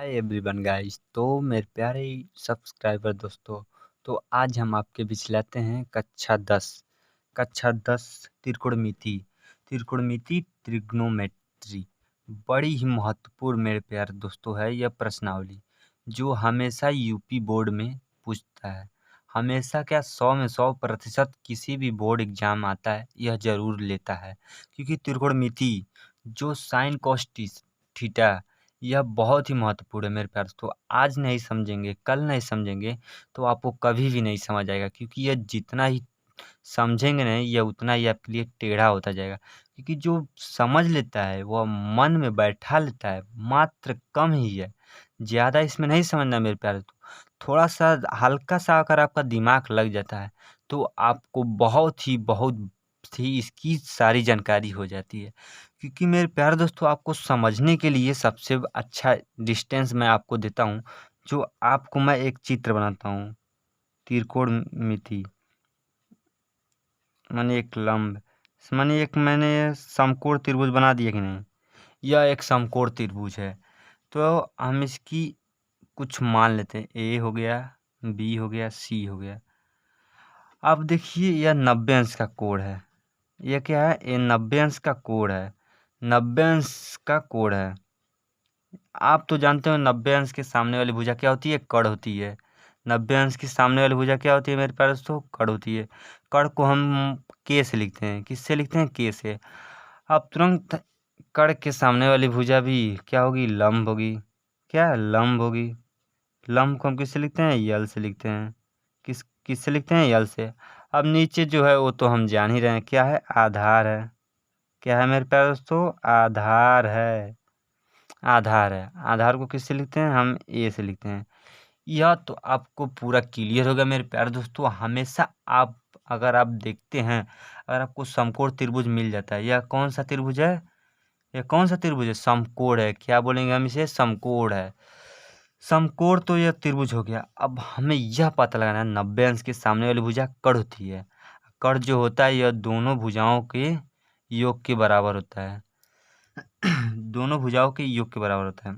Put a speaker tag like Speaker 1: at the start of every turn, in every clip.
Speaker 1: Hi everyone guys. तो मेरे प्यारे सब्सक्राइबर दोस्तों, तो आज हम आपके बीच लाते हैं कक्षा 10 त्रिकोणमिति त्रिकोणमिति ट्रिग्नोमेट्री। बड़ी ही महत्वपूर्ण मेरे प्यारे दोस्तों है यह प्रश्नावली, जो हमेशा यूपी बोर्ड में पूछता है। हमेशा क्या 100 में 100% किसी भी बोर्ड एग्जाम आता है यह जरूर लेता है, क्योंकि त्रिकोणमिति जो साइन कॉस थीटा यह बहुत ही महत्वपूर्ण है मेरे प्यारे दोस्तों। आज नहीं समझेंगे, कल नहीं समझेंगे तो आपको कभी भी नहीं समझ आएगा, क्योंकि यह जितना ही समझेंगे नहीं यह उतना ही आपके लिए टेढ़ा होता जाएगा। क्योंकि जो समझ लेता है वह मन में बैठा लेता है, मात्र कम ही है, ज़्यादा इसमें नहीं समझना मेरे प्यारे दोस्तों। थोड़ा सा हल्का सा अगर आपका दिमाग लग जाता है तो आपको बहुत ही इसकी सारी जानकारी हो जाती है। क्योंकि मेरे प्यारे दोस्तों, आपको समझने के लिए सबसे अच्छा डिस्टेंस मैं आपको देता हूँ। जो आपको मैं एक चित्र बनाता हूँ, त्रिकोणमिति माने एक लंब, माने एक मैंने समकोण त्रिभुज बना दिया कि नहीं। यह एक समकोण त्रिभुज है, तो हम इसकी कुछ मान लेते हैं। ए हो गया, बी हो गया, सी हो गया। अब देखिए यह 90 अंश का कोण है। यह क्या है? ये 90 अंश का कोण है। 90 अंश का कोण है। आप तो जानते हो 90 अंश के सामने वाली भुजा क्या होती है? कड़ होती है। 90 अंश के सामने वाली भुजा क्या होती है मेरे प्यारे दोस्तों? कड़ होती है। कड़ को हम के से लिखते हैं। किससे लिखते हैं? के से। अब तुरंत कड़ के सामने वाली भुजा भी क्या होगी? लंब होगी। क्या? लंब होगी। लंब को हम किससे लिखते हैं? यल से लिखते हैं। किससे लिखते हैं? यल से। अब नीचे जो है वो तो हम जान ही रहे हैं, क्या है? आधार है। क्या है मेरे प्यारे दोस्तों? आधार है। आधार है। आधार को किससे लिखते हैं? हम ए से लिखते हैं। यह तो आपको पूरा क्लियर होगा मेरे प्यारे दोस्तों। हमेशा आप अगर आप देखते हैं, अगर आपको समकोण त्रिभुज मिल जाता है, यह कौन सा त्रिभुज है? यह कौन सा त्रिभुज है? समकोण है। क्या बोलेंगे हम इसे? समकोण है। समकोण तो यह त्रिभुज हो गया। अब हमें यह पता लगाना है 90 अंश के सामने वाली भुजा कड़ होती है। कड़ जो होता है यह दोनों भुजाओं के योग के बराबर होता है। दोनों भुजाओं के योग के बराबर होता है।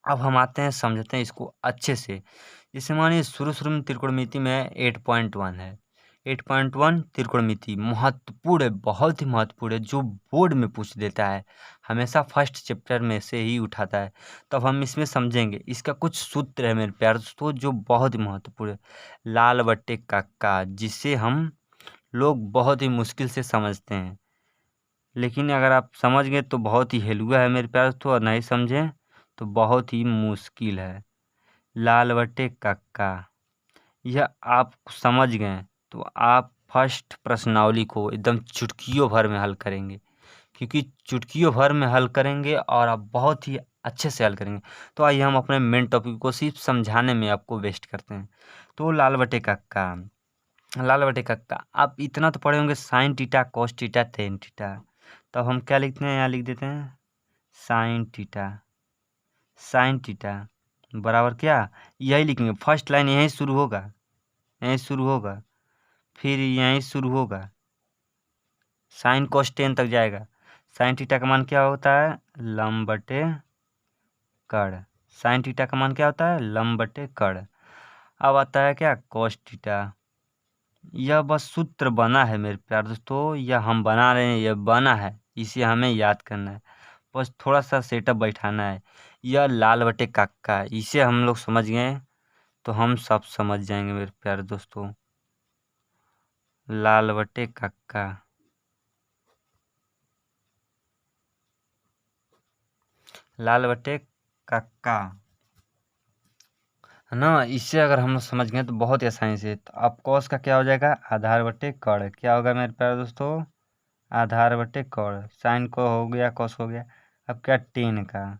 Speaker 1: अब हम आते हैं, समझते हैं इसको अच्छे से। जैसे मानिए शुरू में त्रिकोणमिति में 8.1 है। 8.1 त्रिकोणमिति महत्वपूर्ण है, बहुत ही महत्वपूर्ण है, जो बोर्ड में पूछ देता है, हमेशा फर्स्ट चैप्टर में से ही उठाता है। तब हम इसमें समझेंगे। इसका कुछ सूत्र है मेरे प्यारे दोस्तों जो बहुत ही महत्वपूर्ण है। लाल बट्टे का, जिसे हम लोग बहुत ही मुश्किल से समझते हैं, लेकिन अगर आप समझ गए तो बहुत ही हेलुआ है मेरे प्यारे दोस्तों, और नहीं समझें तो बहुत ही मुश्किल है। लाल बट्टे कक्का, यह आप समझ गए तो आप फर्स्ट प्रश्नावली को एकदम चुटकियों भर में हल करेंगे। क्योंकि चुटकियों भर में हल करेंगे और आप बहुत ही अच्छे से हल करेंगे। तो आइए हम अपने मेन टॉपिक को सिर्फ समझाने में आपको वेस्ट करते हैं। तो लाल बटे कक्का, लाल बटे कक्का आप इतना तो पढ़े होंगे, sine theta, cos theta, tan theta. तब हम क्या लिखते हैं? यहाँ लिख देते हैं साइन टीटा। साइन टीटा बराबर क्या? यही लिखेंगे। फर्स्ट लाइन यहीं शुरू होगा, यहीं शुरू होगा, फिर यहीं शुरू होगा, साइन कॉस टेन तक जाएगा। साइन टीटा का मान क्या होता है? लंब बटे कड़। साइन टीटा का मान क्या होता है? लंब बटे कड़। अब आता है क्या? Cos theta. यह बस सूत्र बना है मेरे प्यारे दोस्तों, यह हम बना रहे हैं, यह बना है, इसे हमें याद करना है। बस थोड़ा सा सेटअप बैठाना है। यह लाल बटे काका, इसे हम लोग समझ गए तो हम सब समझ जाएंगे मेरे प्यारे दोस्तों। लाल बटे काका, लाल बटे काका है ना। इससे अगर हम समझ गए तो बहुत ही आसानी से। तो अब कॉस का क्या हो जाएगा? आधार बटे कड़। क्या होगा मेरे प्यारे दोस्तों? आधार बटे कड़। साइन को हो गया, कॉस हो गया। अब क्या? टेन का,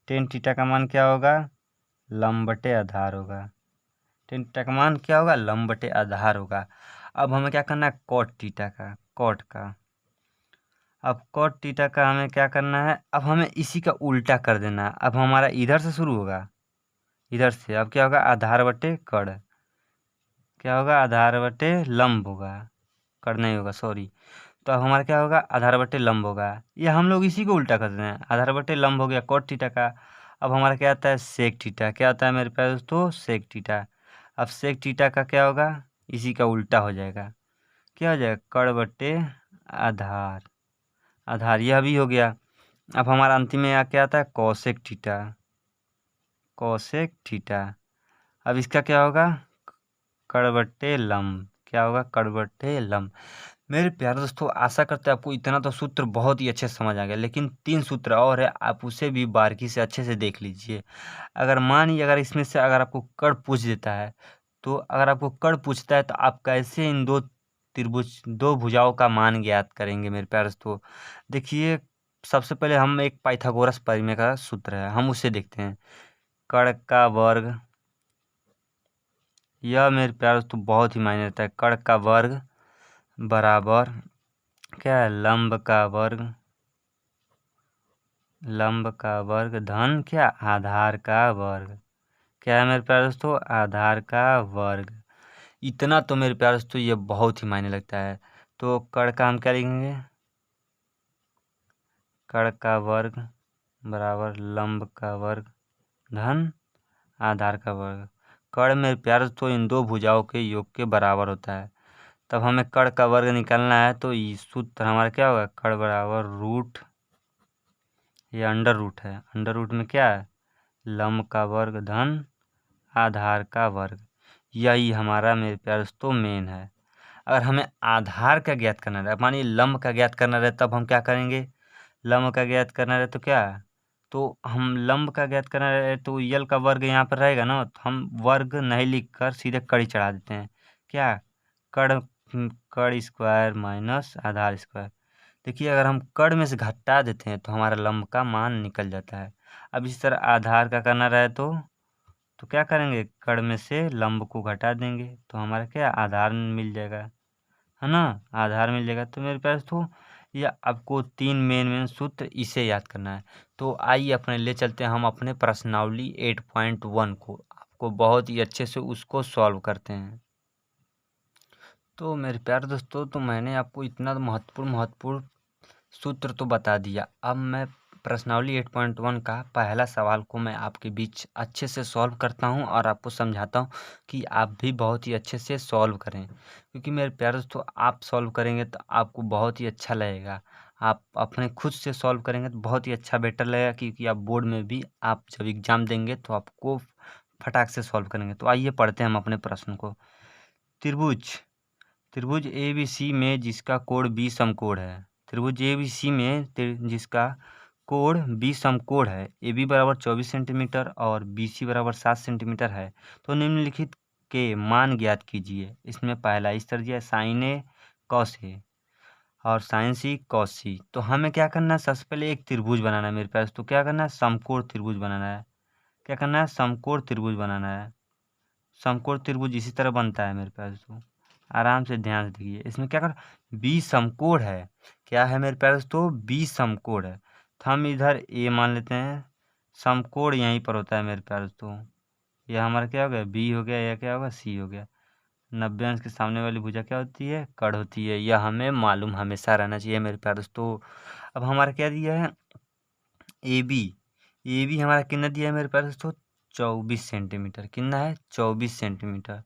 Speaker 1: टेन टीटा का मान क्या होगा? लंब बटे आधार होगा। टेन टीटा का मान क्या होगा? लंब बटे आधार होगा। अब हमें क्या करना है? कॉट टीटा का, कॉट का। अब कॉट टीटा का हमें क्या करना है? अब हमें इसी का उल्टा कर देना है। अब हमारा इधर से शुरू होगा, इधर से। अब क्या होगा? आधार बटे कड़। क्या होगा? आधार बटे लंब होगा, कड़ नहीं होगा, सॉरी। तो अब हमारा क्या होगा? आधार बटे लंब होगा। ये हम लोग इसी को उल्टा कर देना है। आधार बटे लंब हो गया कॉट थीटा का। अब हमारा क्या आता है सेक थीटा, क्या आता है मेरे प्यारे दोस्तों सेक थीटा। अब सेक थीटा का क्या होगा, इसी का उल्टा हो जाएगा, क्या हो जाएगा कड़ बट्टे आधार, आधार यह भी हो गया। अब हमारा अंतिम में क्या आता है कौसेक थीटा, कौसेक थीटा। अब इसका क्या होगा कड़ बट्टे लंब, क्या होगा कड़ बट्टे लंब। मेरे प्यारे दोस्तों आशा करते हैं आपको इतना तो सूत्र बहुत ही अच्छे से समझ आ गया, लेकिन 3 सूत्र और है, आप उसे भी बारीकी से अच्छे से देख लीजिए। अगर मानिए अगर इसमें से अगर आपको कड़ पूछ देता है, तो अगर आपको कड़ पूछता है तो आप कैसे इन दो भुजाओं का मान ज्ञात करेंगे मेरे प्यारे दोस्तों। देखिए सबसे पहले हम एक पाइथागोरस परिमेय का सूत्र है हम उसे देखते हैं। कड़ का वर्ग, यह मेरे प्यारे दोस्तों बहुत ही मायने रखता है। कड़ का वर्ग बराबर क्या है लंब का वर्ग, लंब का वर्ग धन क्या आधार का वर्ग, क्या है मेरे प्यारे दोस्तों आधार का वर्ग। इतना तो मेरे प्यारे दोस्तों ये बहुत ही मायने लगता है। तो कड़ का हम क्या लिखेंगे कड़ का वर्ग बराबर लंब का वर्ग धन आधार का वर्ग। कड़ मेरे प्यारे दोस्तों इन दो भुजाओं के योग के बराबर होता है। तब हमें कड़ का वर्ग निकालना है, तो ये सूत्र हमारा क्या होगा कड़ बराबर रूट, ये अंडर रूट है, अंडर रूट में क्या है लंब का वर्ग धन आधार का वर्ग। यही हमारा मेरे प्यारे दोस्तों मेन है। अगर हमें आधार का ज्ञात करना रहे, मानिए लंब का ज्ञात करना रहे, तब हम क्या करेंगे लंब का ज्ञात करना रहे तो क्या, तो हम लंब का ज्ञात करना रहे तो यल का वर्ग यहाँ पर रहेगा ना, तो हम वर्ग नहीं लिख कर सीधे कड़ी चढ़ा देते हैं, क्या कड़ कड़ स्क्वायर माइनस आधार स्क्वायर। देखिए अगर हम कड़ में से घटा देते हैं तो हमारा लंब का मान निकल जाता है। अब इसी तरह आधार का करना रहे तो क्या करेंगे कड़ में से लंब को घटा देंगे, तो हमारा क्या आधार मिल जाएगा, है ना आधार मिल जाएगा। तो मेरे पास तो ये आपको 3 मेन सूत्र इसे याद करना है। तो आइए अपने ले चलते हैं हम अपने प्रश्नावली 8.1 को, आपको बहुत ही अच्छे से उसको सॉल्व करते हैं। तो मेरे प्यारे दोस्तों तो मैंने आपको इतना महत्वपूर्ण सूत्र तो बता दिया। अब मैं प्रश्नावली 8.1 का पहला सवाल को मैं आपके बीच अच्छे से सॉल्व करता हूं और आपको समझाता हूं कि आप भी बहुत ही अच्छे से सॉल्व करें, क्योंकि मेरे प्यारे दोस्तों आप सॉल्व करेंगे तो आपको बहुत ही अच्छा लगेगा। आप अपने खुद से सॉल्व करेंगे तो बहुत ही अच्छा बेटर लगेगा, क्योंकि आप बोर्ड में भी आप जब एग्ज़ाम देंगे तो आपको फटाक से सॉल्व करेंगे। तो आइए पढ़ते हैं हम अपने प्रश्न को। त्रिभुज त्रिभुज ABC में जिसका कोण 20 समकोण है, त्रिभुज ABC में जिसका कोण 20 समकोण है, AB बराबर 24 सेंटीमीटर और BC बराबर 7 सेंटीमीटर है, तो निम्नलिखित के मान ज्ञात कीजिए। इसमें पहला इस तरह दिया है साइन ए कॉस ए और साइन सी कॉस सी। तो हमें क्या करना है सबसे पहले एक त्रिभुज बनाना है मेरे पास, तो क्या करना है समकोण त्रिभुज बनाना है, क्या करना है समकोण त्रिभुज बनाना है। समकोण त्रिभुज इसी तरह बनता है मेरे पास, तो आराम से ध्यान से देखिए। इसमें क्या कर 20 समकोण है, क्या है मेरे पास तो 20 समकोण है, तो हम इधर ए मान लेते हैं, समकोण यहीं पर होता है मेरे पास, तो यह हमारा क्या हो गया बी हो गया, या क्या होगा सी हो गया। 90 अंश के सामने वाली भुजा क्या होती है कड़ होती है, यह हमें मालूम हमेशा रहना चाहिए मेरे प्यारे दोस्तों। अब हमारा क्या दिया है ए बी हमारा कितना दिया है मेरे प्यारे दोस्तों 24 सेंटीमीटर, कितना है 24 सेंटीमीटर।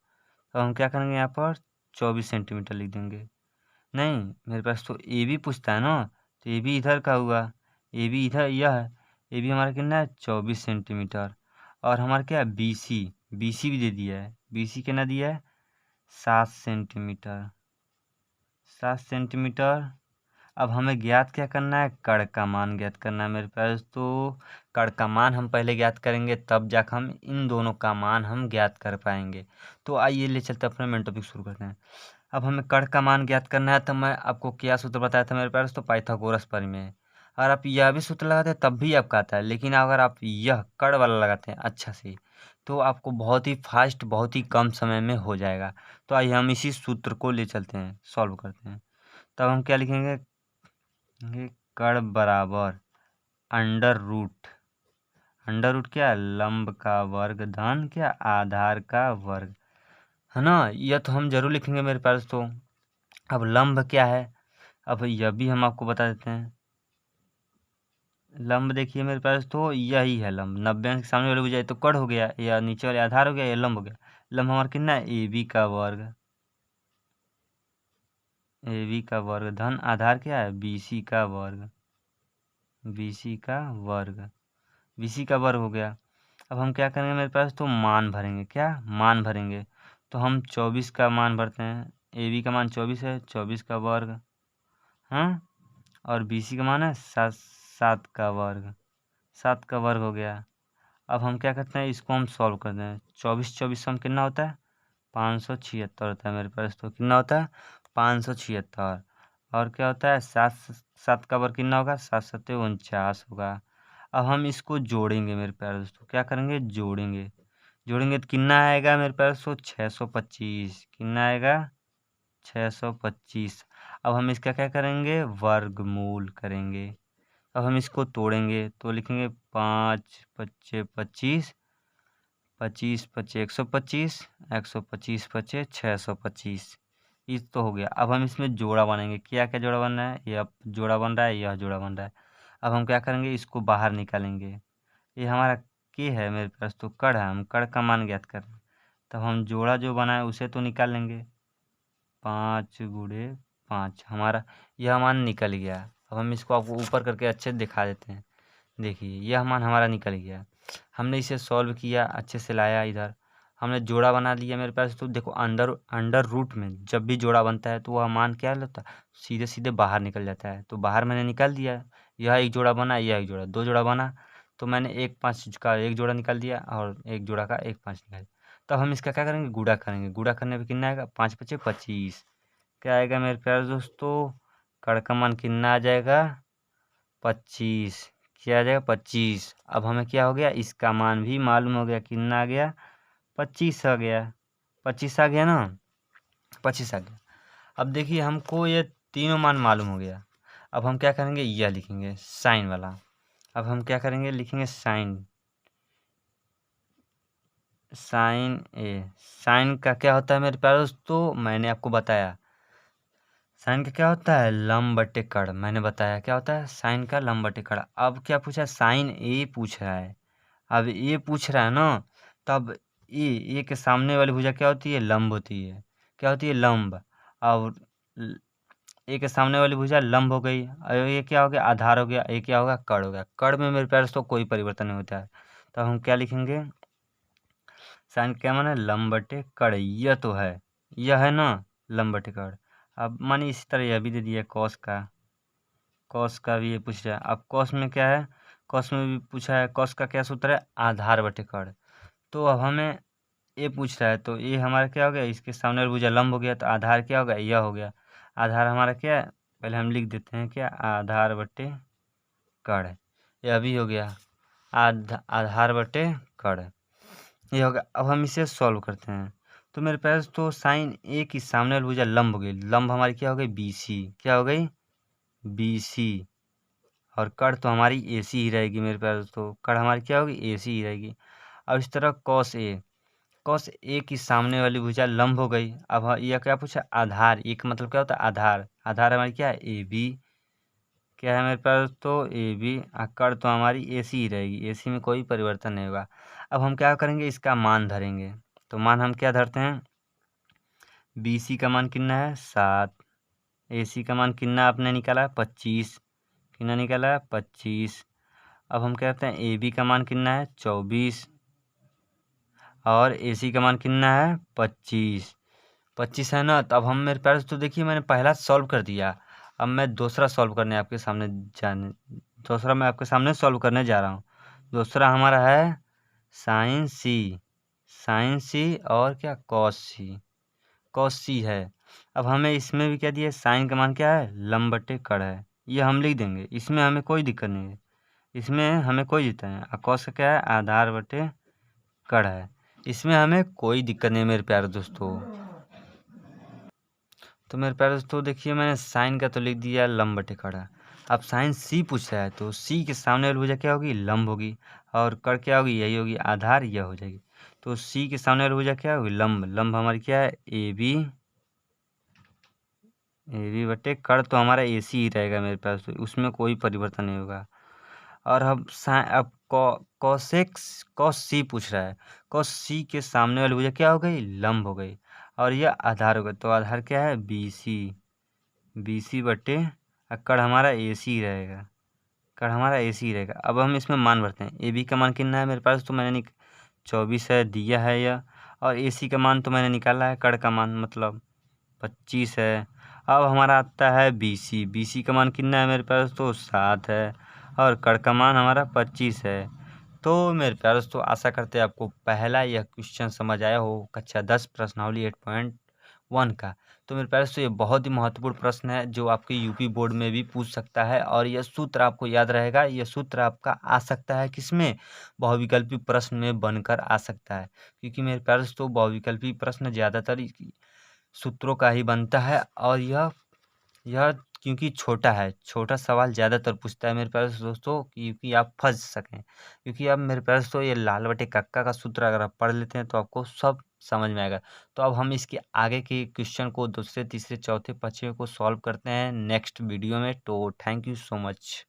Speaker 1: तो हम क्या करेंगे यहाँ पर 24 सेंटीमीटर लिख देंगे। नहीं मेरे पास तो ए बी पूछता है ना, तो ए बी इधर का हुआ, ए बी इधर यह है, ए बी हमारा कितना है 24 सेंटीमीटर। और हमारा क्या है बी सी भी दे दिया है, बी सी कितना दिया है 7 सेंटीमीटर, 7 सेंटीमीटर। अब हमें ज्ञात क्या करना है कड़ का मान ज्ञात करना है मेरे पास, तो कड़ का मान हम पहले ज्ञात करेंगे तब जाकर हम इन दोनों का मान हम ज्ञात कर पाएंगे। तो आइए ले चलते अपना मेन टॉपिक शुरू करते हैं। अब हमें कड़ का मान ज्ञात करना है, तो मैं आपको क्या सूत्र बताया था मेरे पास तो पाइथागोरस प्रमेय। अगर आप यह भी सूत्र लगाते हैं तब भी आपका आता है, लेकिन अगर आप यह कड़ वाला लगाते हैं अच्छा से तो आपको बहुत ही फास्ट बहुत ही कम समय में हो जाएगा। तो आइए हम इसी सूत्र को ले चलते हैं सॉल्व करते हैं। तब हम क्या लिखेंगे ये कड़ बराबर अंडर रूट क्या लंब का वर्ग धन क्या आधार का वर्ग, है ना। यह तो हम जरूर लिखेंगे मेरे पास। तो अब लंब क्या है, अब यह भी हम आपको बता देते हैं। लंब देखिए मेरे पास तो यही है लंब, 90 अंश के सामने वाले भुजा तो कड़ हो गया, या नीचे वाले आधार हो गया, या लंब हो गया। लंब हमारा कितना है, ए बी का वर्ग, ए बी का वर्ग धन आधार क्या है, बी सी का वर्ग, बी सी का वर्ग, बी सी का वर्ग हो गया। अब हम क्या करेंगे, मेरे पास तो मान भरेंगे, क्या मान भरेंगे। तो हम 24 का मान भरते हैं, ए बी का मान 24 है, 24 का वर्ग, हाँ, और बी सी का मान है 7 का वर्ग, 7 का वर्ग हो गया। अब हम क्या करते हैं, इसको हम सॉल्व करते हैं। 24 24 हम कितना होता है, 576 होता है मेरे पास, तो कितना होता है 576। और क्या होता है, 7 7 का वर्ग कितना होगा, 7 7 49 होगा। अब हम इसको जोड़ेंगे मेरे प्यारे दोस्तों, क्या करेंगे, जोड़ेंगे। जोड़ेंगे तो कितना आएगा मेरे पास, तो 625, कितना आएगा 625। अब हम इसका क्या करेंगे, वर्गमूल करेंगे। अब हम इसको तोड़ेंगे तो लिखेंगे 5 पच्चे 25, 25 पच्चे 125, 125 पच्चे 625। इस तो हो गया। अब हम इसमें जोड़ा बनाएंगे, क्या क्या जोड़ा बन रहा है, यह जोड़ा बन रहा है, यह जोड़ा बन रहा है। अब हम क्या करेंगे, इसको बाहर निकालेंगे। ये हमारा के है मेरे पास, तो कड़ है, हम कड़ का मान ज्ञात कर रहे हैं। तब हम जोड़ा जो बना है उसे तो निकाल लेंगे, 5 × 5 हमारा यह मान निकल गया। अब हम इसको आपको ऊपर करके अच्छे से दिखा देते हैं। देखिए यह मान हमारा निकल गया। हमने इसे सॉल्व किया, अच्छे से लाया इधर, हमने जोड़ा बना लिया मेरे पास। तो देखो अंडर अंडर रूट में जब भी जोड़ा बनता है तो वह मान क्या होता है, सीधे सीधे बाहर निकल जाता है। तो बाहर मैंने निकाल दिया, यह एक जोड़ा बना, यह एक जोड़ा, 2 जोड़ा बना। तो मैंने 1 5 का एक जोड़ा निकाल दिया और एक जोड़ा का 1 5 निकाल दिया। तब हम इसका क्या करेंगे, गुणा करेंगे। गुणा करने पे कितना आएगा, 5 पच्चे 25। क्या आएगा मेरे प्यारे दोस्तों, कड़ का मान कितना आ जाएगा, 25। क्या आ जाएगा, 25। अब हमें क्या हो गया, इसका मान भी मालूम हो गया, कितना आ गया, 25 आ गया। 25 आ गया ना, 25 आ गया। अब देखिए हमको ये तीनों मान मालूम हो गया। अब हम क्या करेंगे, यह लिखेंगे साइन वाला। अब हम क्या करेंगे, लिखेंगे साइन, साइन ए। साइन का क्या होता है मेरे प्यारे दोस्तों, मैंने आपको बताया साइन का क्या होता है, लंब बटे कड़। मैंने बताया क्या होता है, साइन का लंब बटे कड़। अब क्या पूछा है, साइन ए पूछ रहा है। अब ए पूछ रहा है ना, तब ए के सामने वाली भुजा क्या होती है, लंब होती है। क्या होती है, लंब। और ए के सामने वाली भुजा लंब हो गई, और ये क्या हो गया, आधार हो गया। ये क्या होगा, कड़ हो गया। कड़ में मेरे प्यारे तो कोई परिवर्तन नहीं होता है। तब हम क्या लिखेंगे, साइन क्या माना, लंब बटे कड़। यह तो है, यह है ना लंब बटे कड़। अब मानिए इसी तरह यह भी दे दिया कॉस का, कॉस का भी ये पूछ रहा है। अब कॉस में क्या है, कॉस में भी पूछा है, कॉस का क्या सूत्र है, आधार बटे कड़। तो अब हमें ये पूछ रहा है, तो ये हमारा क्या हो गया, इसके सामने वाली भुजा लंब हो गया, तो आधार क्या होगा, यह हो गया। आधार हमारा क्या है, पहले हम लिख देते हैं, क्या, आधार बटे कड़। यह भी हो गया, आधार बटे कड़, ये हो गया। अब हम इसे सॉल्व करते हैं। तो मेरे पास तो साइन ए की सामने वाली भुजा लंब हो गई, लंब हमारी क्या हो गई, बी सी। क्या हो गई, बी सी। और कड़ तो हमारी ए सी ही रहेगी मेरे पास, तो कड़ हमारी क्या होगी, ए सी ही रहेगी। अब इस तरह कॉस ए, कॉस ए की सामने वाली भुजा लंब हो गई। अब यह क्या पूछा, आधार। एक मतलब क्या होता है, आधार। आधार हमारी क्या है, ए बी। क्या है मेरे पास, तो ए बी। कड़ तो हमारी ए सी ही रहेगी, ए सी में कोई परिवर्तन नहीं होगा। अब हम क्या करेंगे, इसका मान धरेंगे। तो मान हम क्या धरते हैं, बी सी का मान कितना है, 7। ए सी का मान कितना आपने निकाला है, 25। कितना निकाला है, 25। अब हम क्या करते हैं, ए बी का मान कितना है, 24। और ए सी का मान कितना है, 25। 25 है ना। तो अब हम मेरे पास तो देखिए मैंने पहला सॉल्व कर दिया। अब मैं दूसरा सॉल्व करने आपके सामने जाने दूसरा मैं आपके सामने सॉल्व करने जा रहा हूँ। दूसरा हमारा है साइन सी, साइन सी और क्या, कॉस सी, कॉस सी है। अब हमें इसमें भी क्या दिया है, साइन का मान क्या है, लंब बटे कड़ है। ये हम लिख देंगे, इसमें हमें कोई दिक्कत नहीं है, इसमें हमें कोई दिक्कत नहीं है। और कॉस का क्या है, आधार बटे कड़ है, इसमें हमें कोई दिक्कत नहीं है मेरे प्यारे दोस्तों। तो मेरे प्यारे दोस्तों देखिए मैंने साइन का तो लिख दिया लंब बटे कड़। अब साइन सी पूछ रहा है, तो सी के सामने वाली भुजा क्या होगी, लंब होगी। और कड़ क्या होगी, यही होगी, आधार यह हो जाएगी। तो सी के सामने वाली भुजा क्या होगी, लंब। लंब हमारी क्या है, ए बी। ए बी बटे कड़ तो हमारा ए सी ही रहेगा मेरे पास, तो उसमें कोई परिवर्तन नहीं होगा। और अब कॉस सी पूछ रहा है। कॉस सी के सामने वाली भुजा क्या हो गई? लंब हो गई। और यह आधार हो गया, तो आधार क्या है? बी सी बटे कड़ हमारा ए सी रहेगा। कड़ हमारा ए सी रहेगा। अब हम इसमें मान भरते हैं। ए बी का मान कितना है मेरे पास? तो मैंने 24 है, दिया है यह। और ए सी का मान तो मैंने निकाला है, कड़ का मान मतलब 25 है। अब हमारा आता है बी सी का मान कितना है मेरे पास? तो 7 है। और कड़ का मान हमारा 25 है। तो मेरे प्यारे दोस्तों, आशा करते हैं आपको पहला यह क्वेश्चन समझ आया हो, कक्षा 10 प्रश्नावली 8.1 का। तो मेरे प्यारे दोस्तों, ये बहुत ही महत्वपूर्ण प्रश्न है जो आपके यूपी बोर्ड में भी पूछ सकता है। और यह सूत्र आपको याद रहेगा। यह सूत्र आपका आ सकता है किसमें? बहुविकल्पी प्रश्न में बनकर आ सकता है। क्योंकि मेरे प्यारे दोस्तों, बहुविकल्पी प्रश्न ज़्यादातर सूत्रों का ही बनता है। और यह क्योंकि छोटा है, छोटा सवाल ज़्यादातर पूछता है मेरे प्यारे दोस्तों, क्योंकि आप फंस सकें। क्योंकि अब मेरे प्यारे दोस्तों, ये लाल बटे कक्का का सूत्र अगर आप पढ़ लेते हैं तो आपको सब समझ में आएगा। तो अब हम इसके आगे के क्वेश्चन को दूसरे, तीसरे, चौथे, पाँचवें को सॉल्व करते हैं नेक्स्ट वीडियो में। तो थैंक यू सो मच।